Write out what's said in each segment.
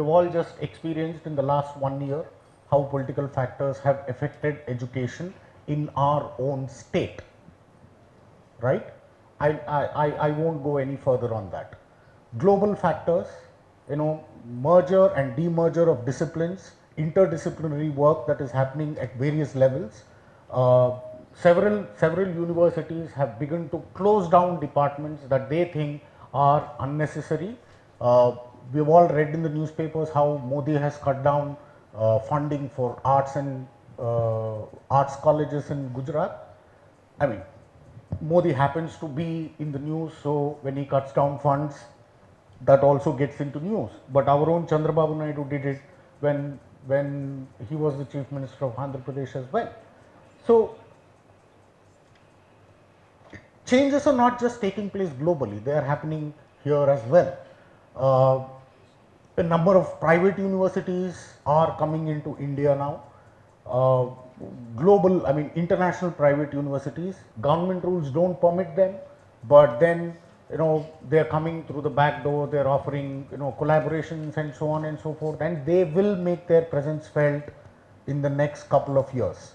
we've all just experienced in the last 1 year how political factors have affected education in our own state, right? I won't go any further on that. Global factors, merger and demerger of disciplines, interdisciplinary work that is happening at various levels. Several universities have begun to close down departments that they think are unnecessary. We've all read in the newspapers how Modi has cut down funding for arts and arts colleges in Gujarat. I mean, Modi happens to be in the news, so when he cuts down funds, that also gets into news. But our own Chandrababu Naidu did it when he was the Chief Minister of Andhra Pradesh as well. So changes are not just taking place globally, they are happening here as well. A number of private universities are coming into India now. International private universities, government rules don't permit them, but then they're coming through the back door, they're offering collaborations and so on and so forth, and they will make their presence felt in the next couple of years.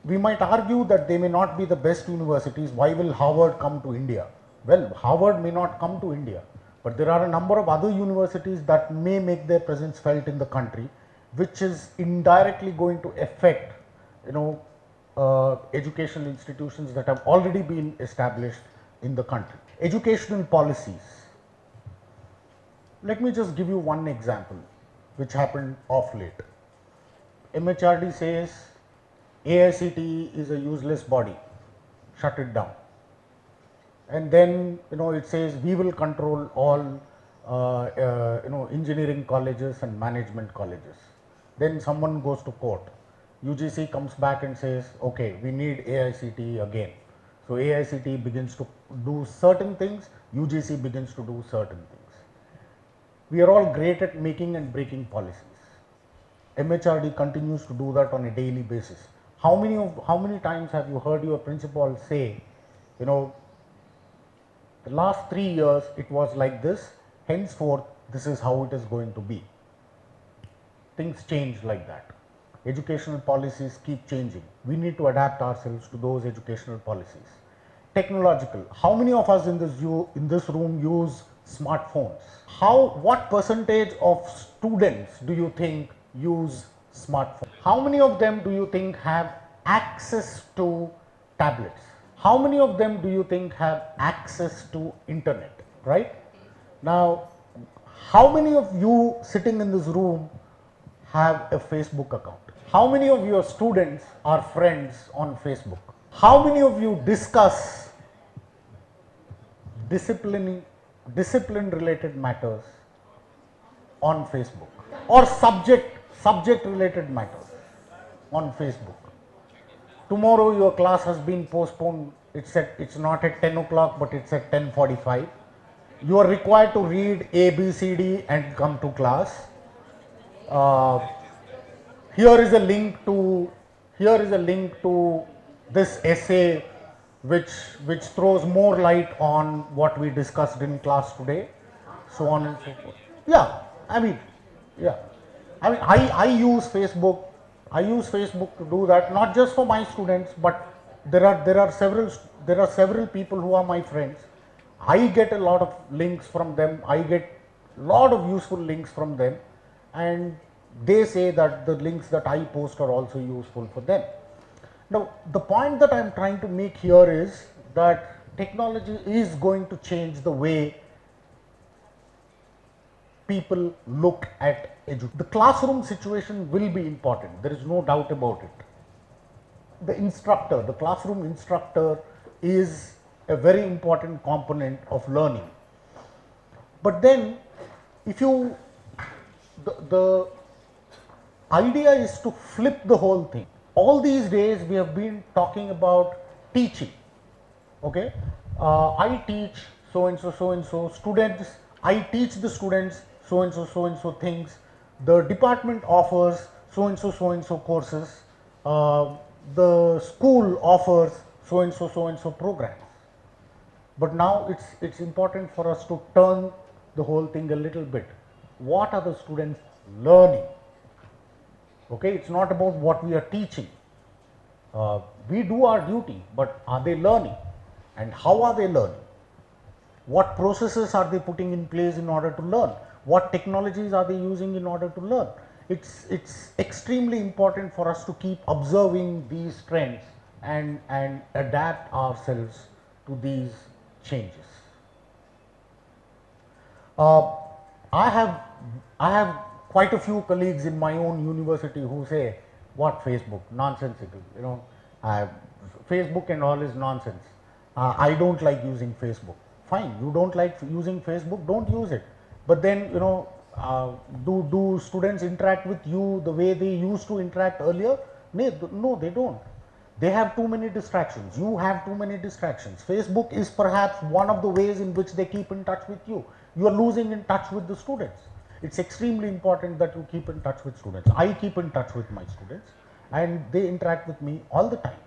We might argue that they may not be the best universities. Why will Harvard come to India? Well, Harvard may not come to India, but there are a number of other universities that may make their presence felt in the country, which is indirectly going to affect educational institutions that have already been established in the country. Educational policies. Let me just give you one example which happened off late. MHRD says AICTE is a useless body, shut it down. And then it says we will control all engineering colleges and management colleges. Then someone goes to court. UGC comes back and says, okay, we need AICTE again. So AICTE begins to do certain things, UGC begins to do certain things. We are all great at making and breaking policies. MHRD continues to do that on a daily basis. How many times have you heard your principal say, the last 3 years it was like this, henceforth this is how it is going to be. Things change like that. Educational policies keep changing. We need to adapt ourselves to those educational policies. Technological. How many of us in this room use smartphones? What percentage of students do you think use smartphones? How many of them do you think have access to tablets? How many of them do you think have access to internet, right? Now, how many of you sitting in this room have a Facebook account? How many of your students are friends on Facebook? How many of you discuss discipline related matters on Facebook, or subject related matters on Facebook? Tomorrow your class has been postponed. It's not at 10 o'clock, but it's at 10:45. You are required to read A, B, C, D and come to class. Here is a link to this essay which throws more light on what we discussed in class today, so on and so forth. I use Facebook. I use Facebook to do that, not just for my students, but there are several people who are my friends. I get a lot of links from them. I get a lot of useful links from them, and they say that the links that I post are also useful for them. Now, the point that I am trying to make here is that technology is going to change the way people look at education. The classroom situation will be important. There is no doubt about it. The classroom instructor is a very important component of learning. But then, the idea is to flip the whole thing. All these days we have been talking about teaching. Okay, I teach so and so students. I teach the students so and so things. The department offers so and so courses. The school offers so and so programs. But now it's important for us to turn the whole thing a little bit. what are the students learning? Okay, it's not about what we are teaching. We do our duty, but are they learning? And how are they learning? What processes are they putting in place in order to learn? What technologies are they using in order to learn? It's extremely important for us to keep observing these trends and adapt ourselves to these changes. Uh, I have I have quite a few colleagues in my own university who say, "What Facebook? Nonsensical. You know, uh, Facebook and all is nonsense. I don't like using Facebook." Fine, you don't like using Facebook, don't use it. But then, you know, do students interact with you the way they used to interact earlier? No, they don't. They have too many distractions. You have too many distractions. Facebook is perhaps one of the ways in which they keep in touch with you. You are losing in touch with the students. It's extremely important that you keep in touch with students. I keep in touch with my students and they interact with me all the time.